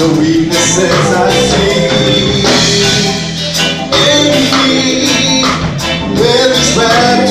the weaknesses I see in me, will be swept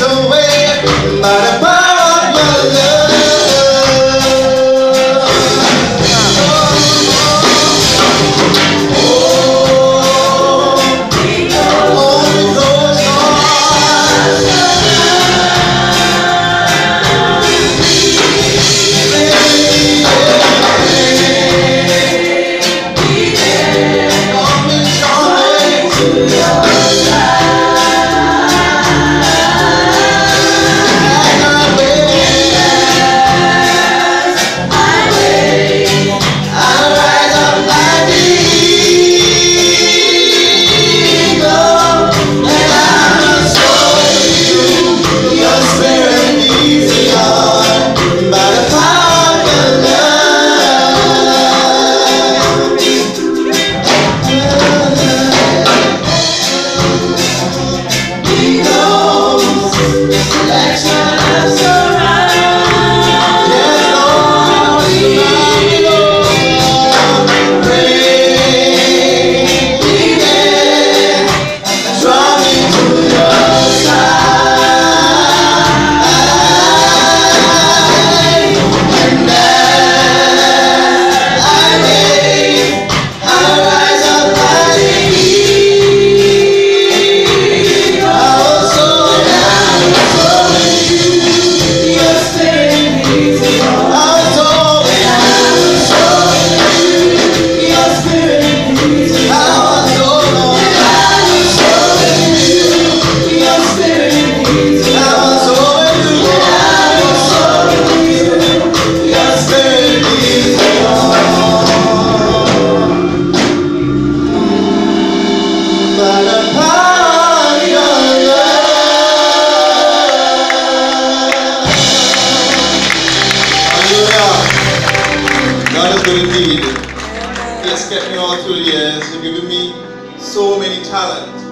away by the power of your love. God is good indeed. He has kept me all through the years. He's given me so many talents,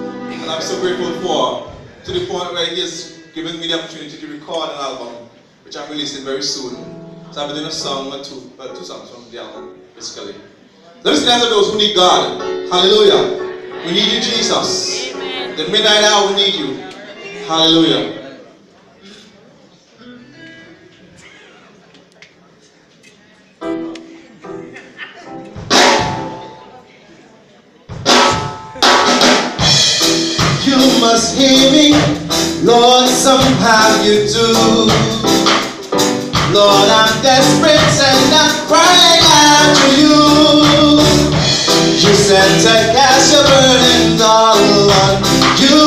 and I'm so grateful for, to the point where He has given me the opportunity to record an album, which I'm releasing very soon. So I'll be doing a song or two songs from the album, basically. Let's stand to those who need God. Hallelujah. We need you, Jesus. Amen. The midnight hour, we need you. Hallelujah. You must hear me, Lord, somehow you do. Lord, I'm desperate and I'm crying out to you. You said to cast your burdens all on you.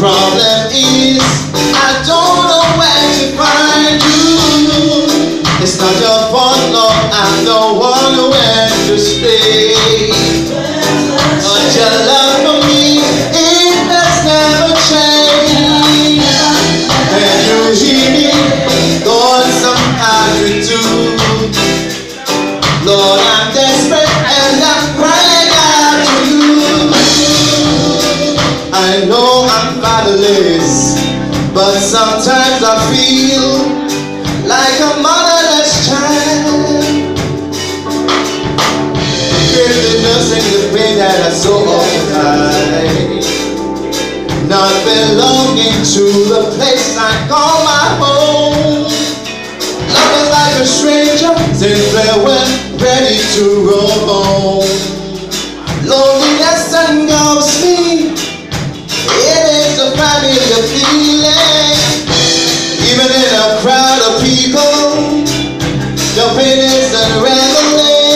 Problem is, I don't know where to find you. It's not your fault, Lord, I'm the one who went to stay. But your love for me, it has never changed. Can you hear me? Lord, somehow you do. Lord, I'm desperate and I'm crying out to you. I know I'm fatherless, but sometimes I feel like a motherless child. Nursing the pain that I so often hide, not belonging to the place I call my home. Love is like a stranger, since they were ready to roll home. Loneliness engulfs me, it is a familiar feeling. Even in a crowd of people, the pain is unraveling.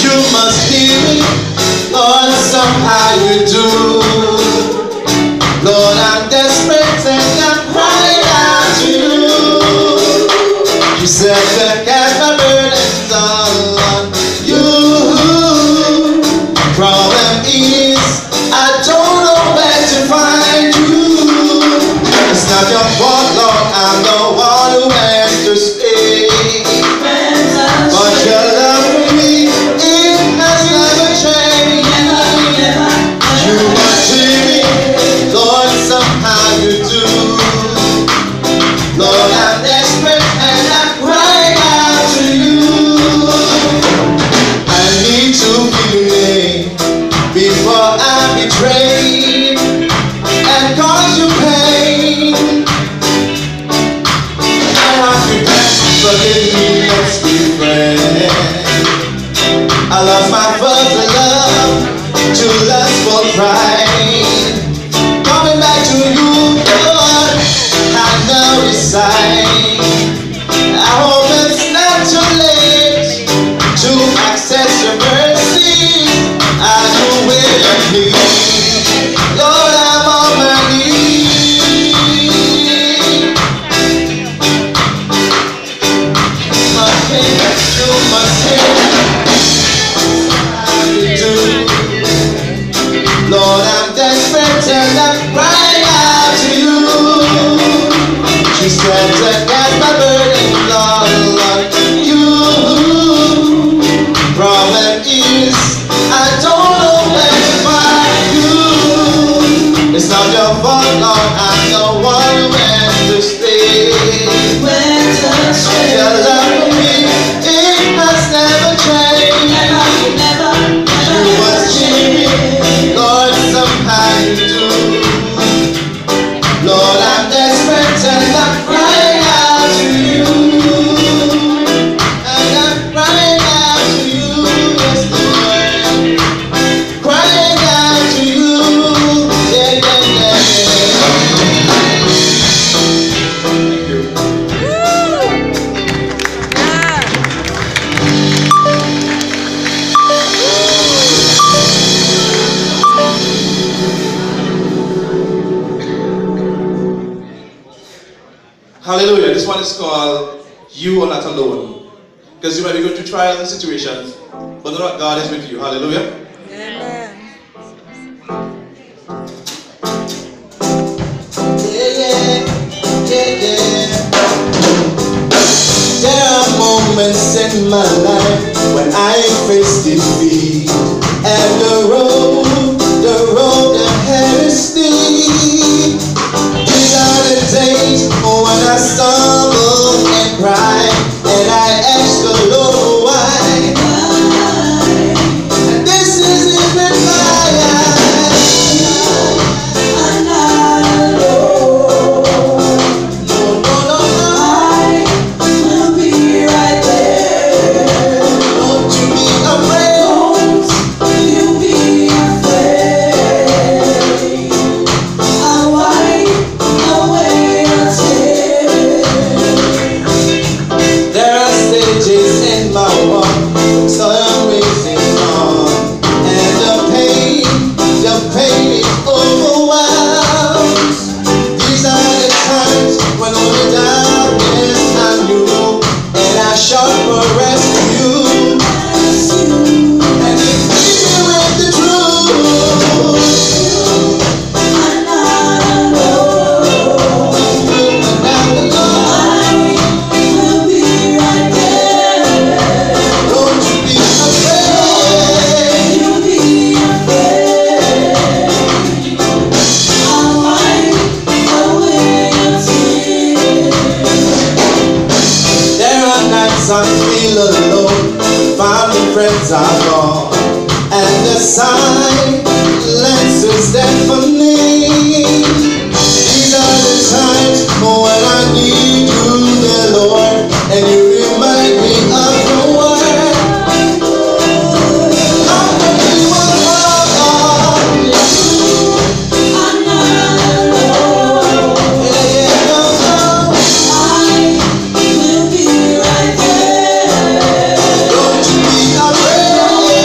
You must hear me, Lord, somehow you do. Lord, I'm desperate and I'm crying out to you. You said to cast my burdens all on you. Problem is, I don't know where to find you. It's not your fault, Lord, I'm the one who went to stay. But your love for me, it has never changed. You Hallelujah. This one is called You Are Not Alone. Because you might be going through trials and situations, but know that God is with you. Hallelujah. Amen. There are moments in my life when I face defeat, and the road ahead is steep. These are the days when I stumble and cry, and I ask the Lord why. And this is even my eyes. I'm not alone. No. I will be right there. Don't you be afraid. Don't you be afraid. I'll wipe away your tears. There are stages in my walk, so I'm racing on, and the pain is overwhelmed. These are the times when only darkness I knew, and I shout for rescue. And you feed me with the truth. I'm not alone. I'm not alone. I will be right there. Don't you be afraid. You'll be afraid. I'll wipe away your tears. There are nights I feel alone, family friends are gone, and the silence is deafening. These are the times when I need you, dear Lord, and you remind me of your word. I'm gonna be one I'm not alone. Yeah, I will be right there. Don't you be afraid.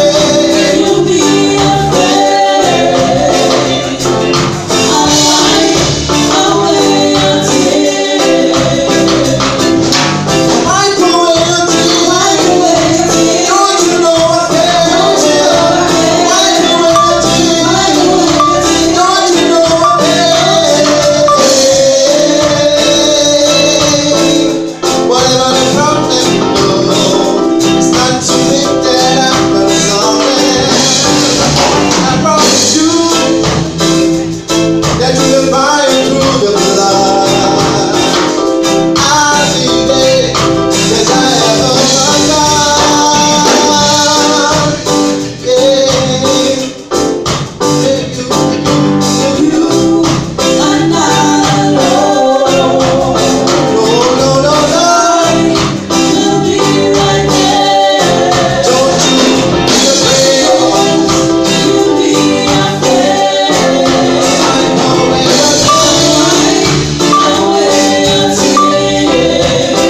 You'll be afraid. I'll wipe away your tears. Wipe away your tears. Don't you know I care? Wipe away your tears. Don't you know I care? Whatever the problem, no, it's not too late that I'm gonna solve it. I promise you that you will find through the blood. I'll be there, 'cause I have a God. Yeah. You are not alone. No. We'll be right there. Don't you be afraid. You'll be afraid. Wipe away your tears.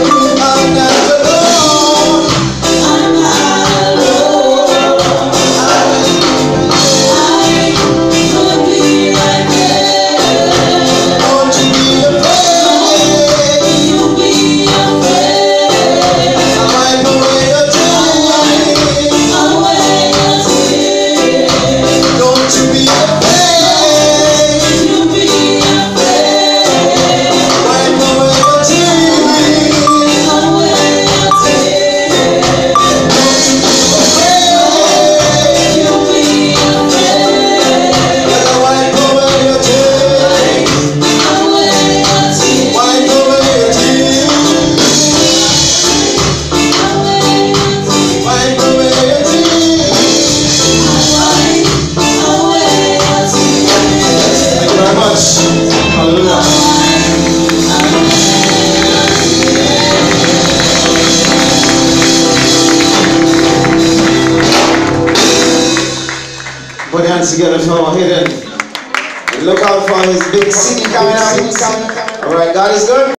You are not alone. I'm not alone. We'll be right there. Don't you be afraid. You'll be afraid. Wipe away your tears. Don't you be afraid. You'll be afraid. Wipe away your tears. Don't you be afraid. You'll be afraid. Wipe away your tears. Wipe away your tears. Wipe away your tears. Thank you very much. Hallelujah. Put your hands together for our hidden. Look out for his big city coming out. Alright, God is good.